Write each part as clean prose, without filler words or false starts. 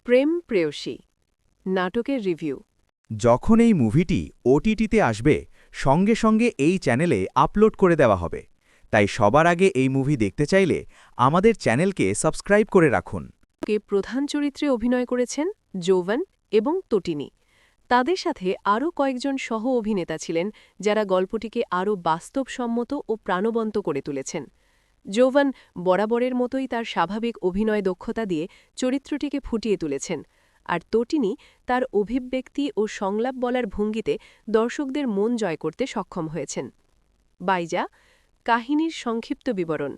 প্রেম প্রেয়সী নাটকের রিভিউ। যখন এই মুভিটি ওটিটিতে আসবে সঙ্গে সঙ্গে এই চ্যানেলে আপলোড করে দেওয়া হবে, তাই সবার আগে এই মুভি দেখতে চাইলে আমাদের চ্যানেলকে সাবস্ক্রাইব করে রাখুন। প্রধান চরিত্রে অভিনয় করেছেন যৌবন এবং তটিনী। তাদের সাথে আরও কয়েকজন সহ অভিনেতা ছিলেন যারা গল্পটিকে আরও বাস্তবসম্মত ও প্রাণবন্ত করে তুলেছেন। যৌবন বরাবরের মতোই তার স্বাভাবিক অভিনয় দক্ষতা দিয়ে চরিত্রটিকে ফুটিয়ে তুলেছেন, আর তটিনী তার অভিব্যক্তি ও সংলাপ বলার ভঙ্গিতে দর্শকদের মন জয় করতে সক্ষম হয়েছেন। বাইজা কাহিনীর সংক্ষিপ্ত বিবরণ।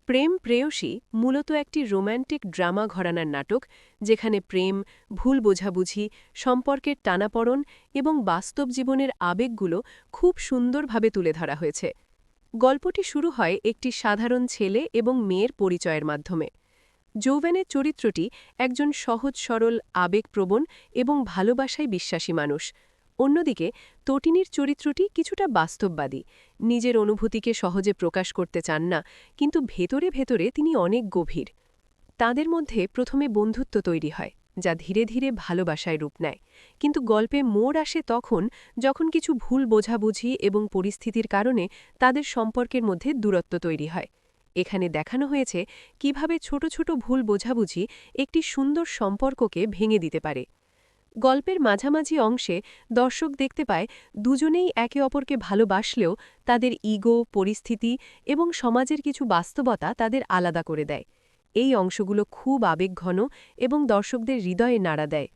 প্রেম প্রেয়সী মূলত একটি রোম্যান্টিক ড্রামা ঘরানার নাটক, যেখানে প্রেম, ভুল বোঝাবুঝি, সম্পর্কের টানাপড়ন এবং বাস্তব জীবনের আবেগগুলো খুব সুন্দরভাবে তুলে ধরা হয়েছে। গল্পটি শুরু হয় একটি সাধারণ ছেলে এবং মেয়ের পরিচয়ের মাধ্যমে। যৌবনের চরিত্রটি একজন সহজ সরল, আবেগপ্রবণ এবং ভালোবাসায় বিশ্বাসী মানুষ। অন্যদিকে তটিনীর চরিত্রটি কিছুটা বাস্তববাদী, নিজের অনুভূতিকে সহজে প্রকাশ করতে চান না, কিন্তু ভেতরে ভেতরে তিনি অনেক গভীর। তাদের মধ্যে প্রথমে বন্ধুত্ব তৈরি হয়, যা ধীরে ধীরে ভালোবাসায় রূপ নেয়, কিন্তু গল্পে মোড় আসে তখন যখন কিছু ভুল বোঝাবুঝি এবং পরিস্থিতির কারণে তাদের সম্পর্কের মধ্যে দূরত্ব তৈরি হয়। এখানে দেখানো হয়েছে কিভাবে ছোট ছোট ভুল বোঝাবুঝি একটি সুন্দর সম্পর্ককে ভেঙে দিতে পারে। গল্পের মাঝামাঝি অংশে দর্শক দেখতে পায় দুজনেই একে অপরকে ভালোবাসলেও তাদের ইগো, পরিস্থিতি এবং সমাজের কিছু বাস্তবতা তাদের আলাদা করে দেয়। এই অংশগুলো খুব আবেগঘন এবং দর্শকদের হৃদয়ে নাড়া দেয়।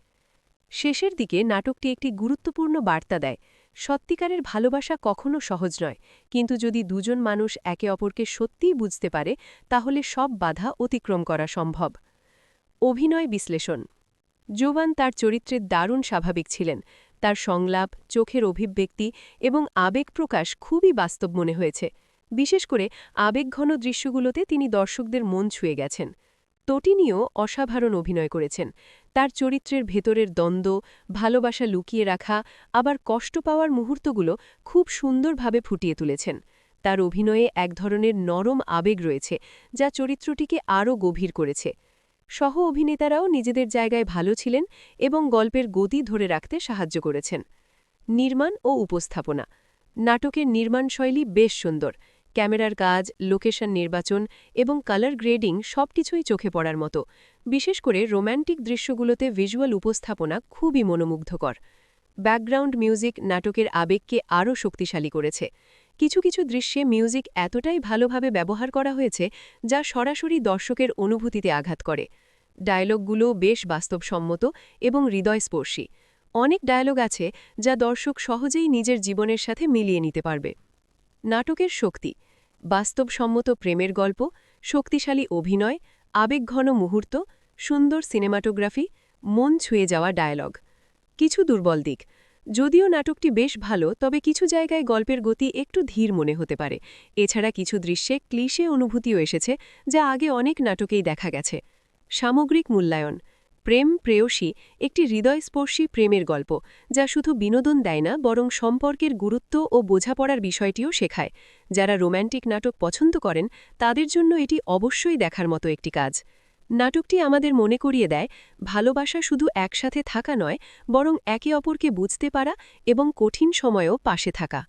শেষের দিকে নাটকটি একটি গুরুত্বপূর্ণ বার্তা দেয়। সত্যিকারের ভালোবাসা কখনো সহজ নয়, কিন্তু যদি দুজন মানুষ একে অপরকে সত্যিই বুঝতে পারে, তাহলে সব বাধা অতিক্রম করা সম্ভব। অভিনয় বিশ্লেষণ। যৌবন তার চরিত্রে দারুণ স্বাভাবিক ছিলেন। তার সংলাপ, চোখের অভিব্যক্তি এবং আবেগ প্রকাশ খুবই বাস্তব মনে হয়েছে। বিশেষ করে আবেগঘন দৃশ্যগুলোতে তিনি দর্শকদের মন ছুঁয়ে গেছেন। তটিনীও অসাধারণ অভিনয় করেছেন। তার চরিত্রের ভেতরের দ্বন্দ্ব, ভালোবাসা লুকিয়ে রাখা, আবার কষ্ট পাওয়ার মুহূর্তগুলো খুব সুন্দরভাবে ফুটিয়ে তুলেছেন। তার অভিনয়ে এক ধরনের নরম আবেগ রয়েছে, যা চরিত্রটিকে আরও গভীর করেছে। সহ অভিনেতারাও নিজেদের জায়গায় ভালো ছিলেন এবং গল্পের গতি ধরে রাখতে সাহায্য করেছেন। নির্মাণ ও উপস্থাপনা। নাটকের নির্মাণশৈলী বেশ সুন্দর। ক্যামেরার কাজ, লোকেশন নির্বাচন এবং কালার গ্রেডিং সবকিছুই চোখে পড়ার মতো। বিশেষ করে রোম্যান্টিক দৃশ্যগুলোতে ভিজুয়াল উপস্থাপনা খুবই মনোমুগ্ধকর। ব্যাকগ্রাউন্ড মিউজিক নাটকের আবেগকে আরও শক্তিশালী করেছে। কিছু কিছু দৃশ্যে মিউজিক এতটাই ভালোভাবে ব্যবহার করা হয়েছে যা সরাসরি দর্শকের অনুভূতিতে আঘাত করে। ডায়লগগুলো বেশ বাস্তবসম্মত এবং হৃদয়স্পর্শী। অনেক ডায়লগ আছে যা দর্শক সহজেই নিজের জীবনের সাথে মিলিয়ে নিতে পারবে। নাটকের শক্তি। বাস্তবসম্মত প্রেমের গল্প, শক্তিশালী অভিনয়, আবেগঘন মুহূর্ত, সুন্দর সিনেমাটোগ্রাফি, মন ছুঁয়ে যাওয়া ডায়লগ। কিছু দুর্বল দিক। যদিও নাটকটি বেশ ভালো, তবে কিছু জায়গায় গল্পের গতি একটু ধীর মনে হতে পারে। এছাড়া কিছু দৃশ্যে ক্লিশে অনুভূতিও এসেছে, যা আগে অনেক নাটকেই দেখা গেছে। সামগ্রিক মূল্যায়ন। প্রেম প্রেয়সী একটি হৃদয়স্পর্শী প্রেমের গল্প, যা শুধু বিনোদন দেয় না, বরং সম্পর্কের গুরুত্ব ও বোঝাপড়ার বিষয়টিও শেখায়। যারা রোম্যান্টিক নাটক পছন্দ করেন তাদের জন্য এটি অবশ্যই দেখার মতো একটি কাজ। নাটকটি আমাদের মনে করিয়ে দেয়, ভালোবাসা শুধু একসাথে থাকা নয়, বরং একে অপরকে বুঝতে পারা এবং কঠিন সময়েও পাশে থাকা।